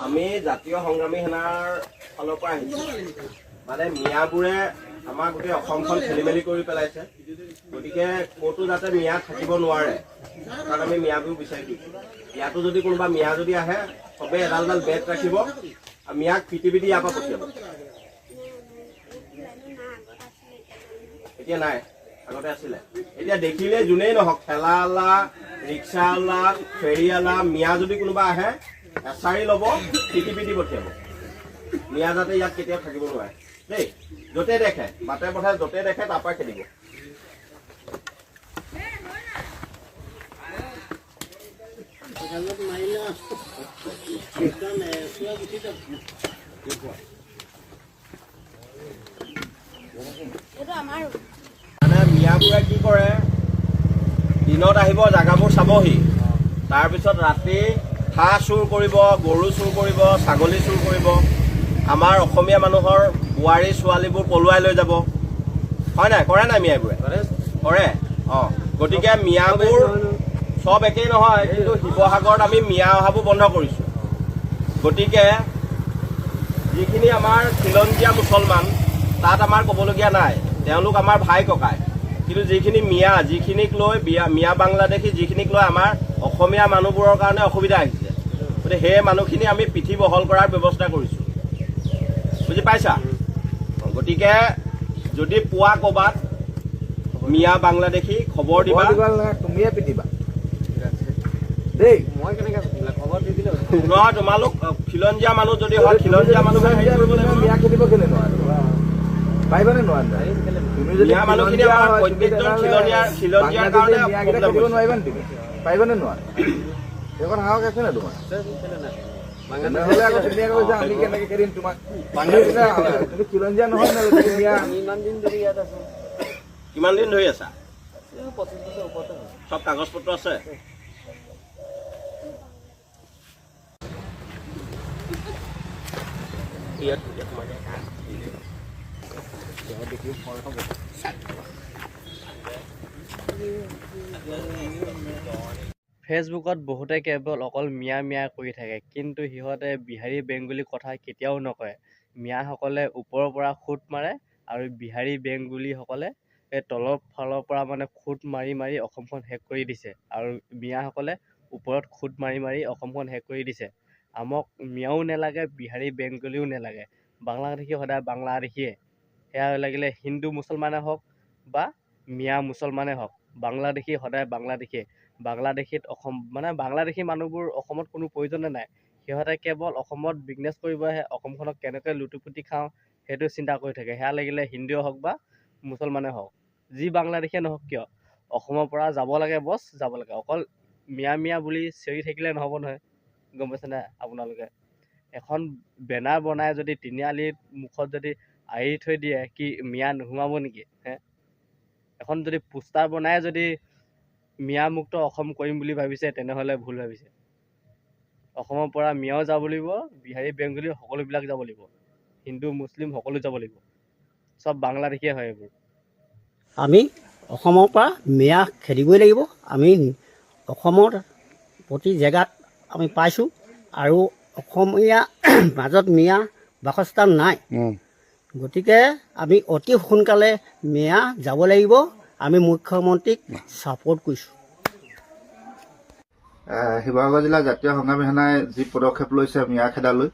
আমি জাতীয় সংগ্ৰামী সেনাৰ ফালৰ পৰা আহিছো মানে মিয়াবোৰে আমাৰ গোটেই অসমখন খেলি মেলি কৰি পেলাইছে গতিকে ক'তো যাতে মিয়া থাকিব নোৱাৰে কাৰণ আমি মিয়াবোৰ বিচাৰি দিছো ইয়াতো যদি কোনোবা মিয়া যদি আহে সবে এডাল এডাল বেট ৰাখিব আৰু মিয়াক পিটি পিটি ইয়াৰ পৰা পঠিয়াব এতিয়া নাই আগতে আছিলে এতিয়া দেখিলে যোনেই নহওক ঠেলাৱালা ৰিক্সাৱালা ফেৰীৱালা মিয়া যদি কোনোবা আহে এচাৰি ল'ব পিটি পিটি পঠিয়াব মিয়া যাতে ইয়াত কেতিয়াও থাকিব নোৱাৰে দেই য'তে দেখে বাটে পথাৰে য'তে দেখে তাৰ পৰা খেলিব মানে মিয়াবোৰে কি কৰে দিনত আহিব জাগাবোৰ চাবহি তাৰপিছত ৰাতি হাঁহ চুৰ কৰিব গৰু চুৰ কৰিব ছাগলী চুৰ কৰিব আমাৰ অসমীয়া মানুহৰ বোৱাৰী ছোৱালীবোৰ পলুৱাই লৈ যাব হয় নাই কৰে নাই মিয়াবোৰে কৰে অঁ গতিকে মিয়াবোৰ সব একেই নহয় কিন্তু শিৱসাগৰত আমি মিয়া অহাবোৰ বন্ধ কৰিছোঁ গতিকে যিখিনি আমাৰ খিলঞ্জীয়া মুছলমান তাত আমাৰ ক'বলগীয়া নাই তেওঁলোক আমাৰ ভাই ককাই কিন্তু যিখিনি মিয়া যিখিনিক লৈ মিয়া বাংলাদেশী যিখিনিক লৈ আমাৰ অসমীয়া মানুহবোৰৰ কাৰণে অসুবিধা আহিছে গতিকে সেই মানুহখিনি আমি পিঠি বহল কৰাৰ ব্যৱস্থা কৰিছোঁ বুজি পাইছা গতিকে যদি পোৱা ক'ৰবাত মিয়া বাংলাদেশী খবৰ দিবা তুমিয়ে পিটিবা দেই মই কেনেকৈ খবৰ দি দিলে নহয় তোমালোক খিলঞ্জীয়া মানুহ যদি হয় খিলঞ্জীয়া মানুহে হেৰি কৰিব লাগিব মিয়া খেলিব কেলে নোৱাৰো পাৰিবানে নোৱাৰা তুমি যদি মিয়া মানুহখিনি আমাৰ প্ৰত্যেকজন খিলঞ্জীয়াৰ কাৰণে মিয়াকেইটা খেলিব নোৱাৰিবা নে তুমি পাৰিবানে নোৱাৰা সেইখন সাহস আছে নে তোমাৰ নহ'লে আকৌ তুমি আকৌ কৈছা আমি কেনেকৈ খেলিম তোমাক তুমি খিলঞ্জীয়া নহয় ন মিয়া ইমান দিন ধৰি ইয়াত আছো কিমান দিন ধৰি আছা 25 বছৰ ওপৰতে সব কাগজ পত্ৰ আছে ফেচবুকত বহুতে কেৱল অকল মিয়া মিয়া কৰি থাকে কিন্তু সিহঁতে বিহাৰী বেংগলী কথা কেতিয়াও নকয় মিয়াসকলে ওপৰৰ পৰা খুট মাৰে আৰু বিহাৰী বেংগলীসকলে তলৰ ফালৰ পৰা মানে খুট মাৰি মাৰি অসমখন শেষ কৰি দিছে আৰু মিয়াসকলে ওপৰত খুট মাৰি মাৰি অসমখন শেষ কৰি দিছে আমাক মিয়াও নালাগে বিহাৰী বেংগলীও নালাগে বাংলাদেশী সদায় বাংলাদেশীয়ে সেয়া লাগিলে হিন্দু মুছলমানে হওক বা মিয়া মুছলমানে হওক বাংলাদেশী সদায় বাংলাদেশীয়ে বাংলাদেশীত অসম মানে বাংলাদেশী মানুহবোৰ অসমত কোনো প্ৰয়োজনে নাই সিহঁতে কেৱল অসমত বিজনেছ কৰিব আহে অসমখনক কেনেকৈ লুটুপুটি খাওঁ সেইটো চিন্তা কৰি থাকে সেয়া লাগিলে হিন্দুৱে হওক বা মুছলমানে হওক যি বাংলাদেশীয়ে নহওক কিয় অসমৰ পৰা যাব লাগে বছ যাব লাগে অকল মিয়া মিয়া বুলি চিঞৰি থাকিলে নহ'ব নহয় গম পাইছেনে আপোনালোকে এখন বেনাৰ বনাই যদি তিনিআলিৰ মুখত যদি আঁৰি থৈ দিয়ে কি মিয়া নোসোমাব নেকি হে এখন যদি পোষ্টাৰ বনাই যদি মিয়া মুক্ত অসম কৰিম বুলি ভাবিছে তেনেহ'লে ভুল ভাবিছে অসমৰ পৰা মিয়াও যাব লাগিব বিহাৰী বেংগলী সকলোবিলাক যাব লাগিব হিন্দু মুছলিম সকলো যাব লাগিব চব বাংলাদেশীয়ে হয় এইবোৰ আমি অসমৰ পৰা মিয়া খেদিবই লাগিব আমি অসমৰ প্ৰতি জেগাত আমি পাইছোঁ আৰু অসমীয়া মাজত মিয়া বাসস্থান নাই গতিকে আমি অতি সোনকালে মিয়া যাব লাগিব আমি মুখ্যমন্ত্ৰীক ছাপোৰ্ট কৰিছোঁ শিৱসাগৰ জিলা জাতীয় সংগ্ৰামী সেনাই যি পদক্ষেপ লৈছে মিয়া খেদালৈ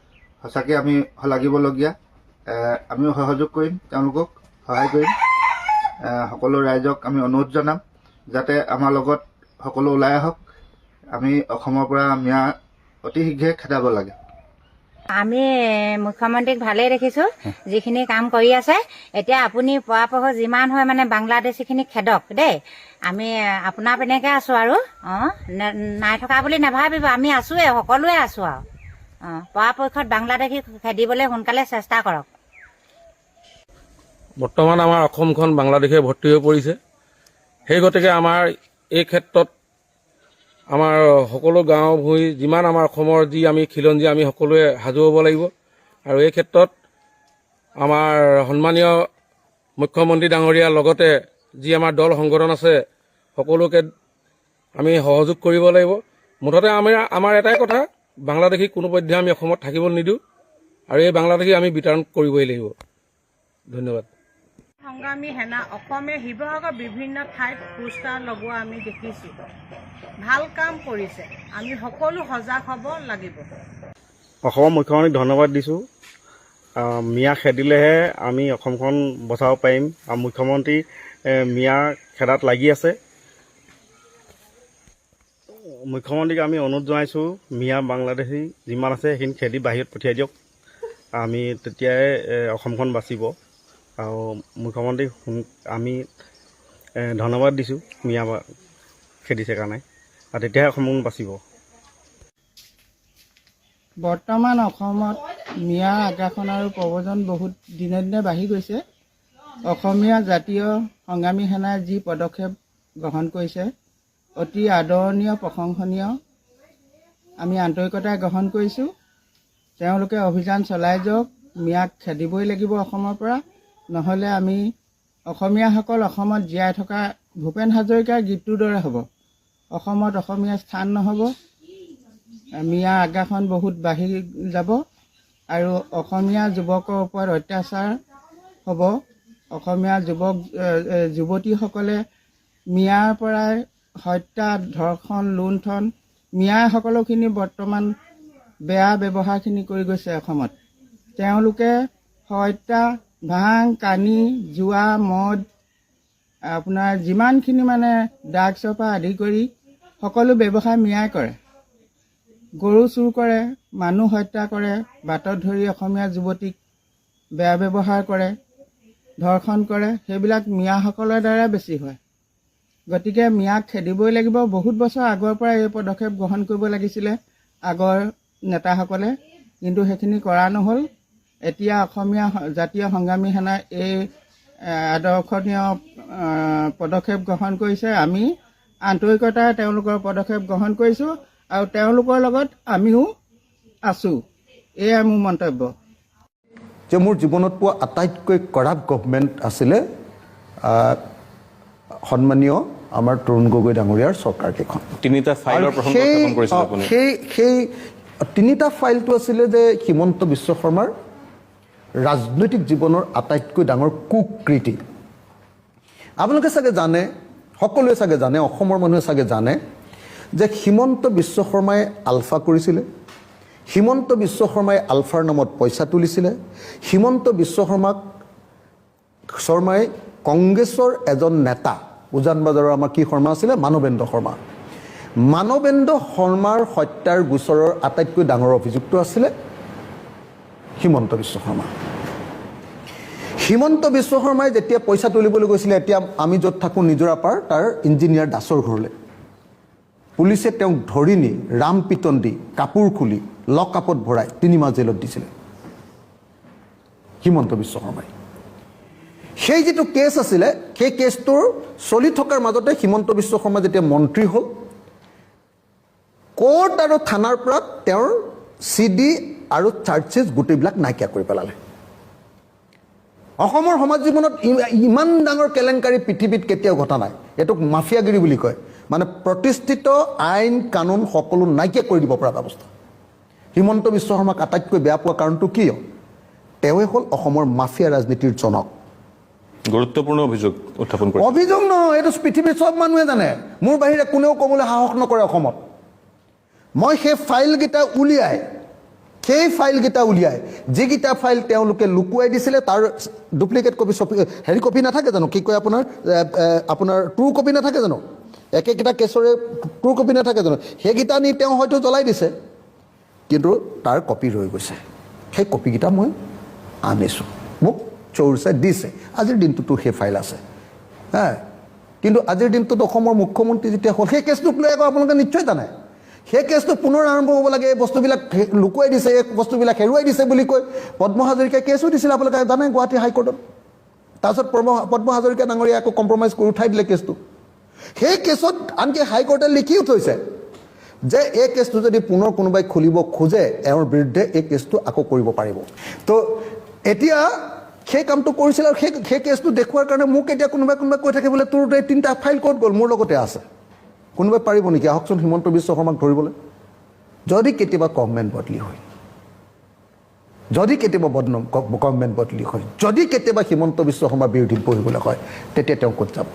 সঁচাকৈ আমি লাগিবলগীয়া আমিও সহযোগ কৰিম তেওঁলোকক সহায় কৰিম সকলো ৰাইজক আমি অনুৰোধ জনাম যাতে আমাৰ লগত সকলো ওলাই আহক আমি অসমৰ পৰা মিয়া অতি শীঘ্ৰে খেদাব লাগে আমি মুখ্যমন্ত্ৰীক ভালেই দেখিছোঁ যিখিনি কাম কৰি আছে এতিয়া আপুনি পৰাপক্ষত যিমান হয় মানে বাংলাদেশীখিনি খেদক দেই আমি আপোনাৰ পিনেকে আছোঁ আৰু নাই থকা বুলি নাভাবিব আমি আছোঁৱে সকলোৱে আছোঁ আৰু পৰাপক্ষত বাংলাদেশী খেদিবলৈ সোনকালে চেষ্টা কৰক বৰ্তমান আমাৰ অসমখন বাংলাদেশে ভৰ্তি হৈ পৰিছে সেই গতিকে আমাৰ এই ক্ষেত্ৰত আমাৰ সকলো গাঁও ভূঁই যিমান আমাৰ অসমৰ যি আমি খিলঞ্জীয়া আমি সকলোৱে সাজু হ'ব লাগিব আৰু এই ক্ষেত্ৰত আমাৰ সন্মানীয় মুখ্যমন্ত্ৰী ডাঙৰীয়াৰ লগতে যি আমাৰ দল সংগঠন আছে সকলোকে আমি সহযোগ কৰিব লাগিব মুঠতে আমাৰ এটাই কথা বাংলাদেশী কোনোপধ্যে আমি অসমত থাকিবলৈ নিদিওঁ আৰু এই বাংলাদেশী আমি বিতৰণ কৰিবই লাগিব। ধন্যবাদ। সংগ্ৰামী সেনা অসমে শিৱসাগৰ বিভিন্ন ঠাইত পোষ্টাৰ লগোৱা আমি দেখিছোঁ। ভাল কাম কৰিছে, আমি সকলো সজাগ হ'ব লাগিব। অসমৰ মুখ্যমন্ত্ৰীক ধন্যবাদ দিছোঁ। মিয়া খেদিলেহে আমি অসমখন বচাব পাৰিম আৰু মুখ্যমন্ত্ৰী মিয়া খেদাত লাগি আছে। মুখ্যমন্ত্ৰীক আমি অনুৰোধ জনাইছোঁ মিয়া বাংলাদেশী যিমান আছে সেইখিনি খেদি বাহিৰত পঠিয়াই দিয়ক, আমি তেতিয়াই অসমখন বাচিব। আৰু মুখ্যমন্ত্ৰীক আমি ধন্যবাদ দিছোঁ মিয়া খেদিছে কাৰণে, আৰু তেতিয়াহে অসমখন বাচিব। বৰ্তমান অসমত মিয়াৰ আগ্ৰাসন আৰু প্ৰব্ৰজন বহুত দিনে দিনে বাঢ়ি গৈছে। অসমীয়া জাতীয় সংগ্ৰামী সেনাই যি পদক্ষেপ গ্ৰহণ কৰিছে অতি আদৰণীয়, প্ৰশংসনীয়। আমি আন্তৰিকতাৰে গ্ৰহণ কৰিছোঁ। তেওঁলোকে অভিযান চলাই যাওক, মিয়াক খেদিবই লাগিব অসমৰ পৰা, নহ'লে আমি অসমীয়াসকল অসমত জীয়াই থকা ভূপেন হাজৰিকাৰ গীতটোৰ দৰে হ'ব। অসমত অসমীয়া স্থান নহ'ব, মিয়া আগ্ৰাসন বহুত বাঢ়ি যাব আৰু অসমীয়া যুৱকৰ ওপৰত অত্যাচাৰ হ'ব। অসমীয়া যুৱতীসকলে মিয়াৰ পৰাই হত্যা, ধৰ্ষণ, লুণ্ঠন, মিয়াই সকলোখিনি বৰ্তমান বেয়া ব্যৱহাৰখিনি কৰি গৈছে অসমত। তেওঁলোকে হত্যা, ভাং, কানি, জুৱা, মদ, আপোনাৰ যিমানখিনি মানে ড্ৰাগছৰ পৰা আদি কৰি সকলো ব্যৱসায় মিয়াই কৰে। গৰু চুৰ কৰে, মানুহ হত্যা কৰে, বাটত ধৰি অসমীয়া যুৱতীক বেয়া ব্যৱহাৰ কৰে, ধৰ্ষণ কৰে, সেইবিলাক মিয়াসকলৰ দ্বাৰা বেছি হয়। গতিকে মিয়াক খেদিবই লাগিব। বহুত বছৰ আগৰ পৰা এই পদক্ষেপ গ্ৰহণ কৰিব লাগিছিলে আগৰ নেতাসকলে, কিন্তু সেইখিনি কৰা নহ'ল। এতিয়া অসমীয়া জাতীয় সংগ্ৰামী সেনাই এই আদৰ্শনীয় পদক্ষেপ গ্ৰহণ কৰিছে। আমি আন্তৰিকতাৰে তেওঁলোকৰ পদক্ষেপ গ্ৰহণ কৰিছোঁ আৰু তেওঁলোকৰ লগত আমিও আছোঁ। এয়াই মোৰ মন্তব্য। যে মোৰ জীৱনত পোৱা আটাইতকৈ কৰাপ্ট গভমেণ্ট আছিলে সন্মানীয় আমাৰ তৰুণ গগৈ ডাঙৰীয়াৰ চৰকাৰকেইখন। তিনিটা ফাইলৰ প্ৰসংগ উত্থাপন কৰিছিল আপুনি। সেই তিনিটা ফাইলটো আছিলে যে হিমন্ত বিশ্ব শৰ্মাৰ ৰাজনৈতিক জীৱনৰ আটাইতকৈ ডাঙৰ কুকৃতি। আপোনালোকে চাগে জানে, সকলোৱে চাগে জানে, অসমৰ মানুহে চাগে জানে যে হিমন্ত বিশ্ব শৰ্মাই আলফা কৰিছিলে, হিমন্ত বিশ্ব শৰ্মাই আলফাৰ নামত পইচা তুলিছিলে, হিমন্ত বিশ্ব শৰ্মাই কংগ্ৰেছৰ এজন নেতা, উজান বজাৰৰ আমাৰ কি শৰ্মা আছিলে, মানৱেন্দ্ৰ শৰ্মা। মানৱেন্দ্ৰ শৰ্মাৰ হত্যাৰ গোচৰৰ আটাইতকৈ ডাঙৰ অভিযুক্ত আছিলে হিমন্ত বিশ্ব শৰ্মা। হিমন্ত বিশ্ব শৰ্মাই যেতিয়া পইচা তুলিবলৈ গৈছিলে, এতিয়া আমি য'ত থাকোঁ নিজৰাপাৰ, তাৰ ইঞ্জিনিয়াৰ দাসৰ ঘৰলৈ পুলিচে তেওঁক ধৰি নি ৰাম পিটন দি কাপোৰ খুলি লক আপত ভৰাই 3 মাহ জেলত দিছিলে হিমন্ত বিশ্ব শৰ্মাই। সেই যিটো কেছ আছিলে, সেই কেছটোৰ চলি থকাৰ মাজতে হিমন্ত বিশ্ব শৰ্মা যেতিয়া মন্ত্ৰী হ'ল, কোৰ্ট আৰু থানাৰ পৰা তেওঁৰ CD আৰু চাৰ্জেছ গোটেইবিলাক নাইকিয়া কৰি পেলালে। অসমৰ সমাজ জীৱনত ইমান ডাঙৰ কেলেংকাৰী পৃথিৱীত কেতিয়াও ঘটা নাই। এইটোক মাফিয়াগিৰি বুলি কয়, মানে প্ৰতিষ্ঠিত আইন কানুন সকলো নাইকিয়া কৰি দিব পৰা ব্যৱস্থা। হিমন্ত বিশ্ব শৰ্মাক আটাইতকৈ বেয়া পোৱা কাৰণটো কি? তেওঁৱে হ'ল অসমৰ মাফিয়া ৰাজনীতিৰ জনক। গুৰুত্বপূৰ্ণ অভিযোগ উত্থাপন কৰিছে। অভিযোগ নহয়, এইটো পৃথিৱীৰ চব মানুহে জানে, মোৰ বাহিৰে কোনেও ক'বলৈ সাহস নকৰে অসমত। মই সেই ফাইলকেইটা উলিয়াই যিকেইটা ফাইল তেওঁলোকে লুকুৱাই দিছিলে তাৰ ডুপ্লিকেট কপি কপি নাথাকে জানো? কি কয় আপোনাৰ ট্ৰু কপি নাথাকে জানো? একেকেইটা কেছৰে ট্ৰু কপি নাথাকে জানো? সেইকেইটা নি তেওঁ হয়তো জ্বলাই দিছে, কিন্তু তাৰ কপি ৰৈ গৈছে। সেই কপিকেইটা মই আনিছোঁ, মোক চৌৰচাই দিছে। আজিৰ দিনটোতো সেই ফাইল আছে, কিন্তু আজিৰ দিনটোত অসমৰ মুখ্যমন্ত্ৰী যেতিয়া হ'ল, সেই কেছটোক লৈ আকৌ আপোনালোকে নিশ্চয় জানে। সেই কেছটো পুনৰ আৰম্ভ হ'ব লাগে, এই বস্তুবিলাক লুকুৱাই দিছে, এই বস্তুবিলাক হেৰুৱাই দিছে বুলি কৈ পদ্ম হাজৰিকাই কেছো দিছিলে, আপোনালোকে জানে, গুৱাহাটী হাইকোৰ্টত। তাৰপিছত পদ্ম হাজৰিকা ডাঙৰীয়া আকৌ কম্প্ৰমাইজ কৰি উঠাই দিলে কেছটো। সেই কেছত আনকি হাইকোৰ্টে লিখিও থৈছে যে এই কেছটো যদি পুনৰ কোনোবাই খুলিব খোজে, এওঁৰ বিৰুদ্ধে এই কেছটো আকৌ কৰিব পাৰিব। তো এতিয়া সেই কামটো কৰিছিল, আৰু সেই কেছটো দেখুৱাৰ কাৰণে মোক এতিয়া কোনোবাই কৈ থাকে বোলে তোৰ 3টা ফাইল ক'ত গ'ল? মোৰ লগতে আছে। কোনোবাই পাৰিব নেকি আহকচোন হিমন্ত বিশ্ব শৰ্মাক ধৰিবলৈ? যদি কেতিয়াবা গভৰ্ণমেণ্ট বদলি হয়, যদি কেতিয়াবা গভৰ্ণমেণ্ট বদলি হয়, যদি কেতিয়াবা হিমন্ত বিশ্ব শৰ্মাৰ বিৰোধীত বহিবলৈ হয়, তেতিয়া তেওঁ ক'ত যাব?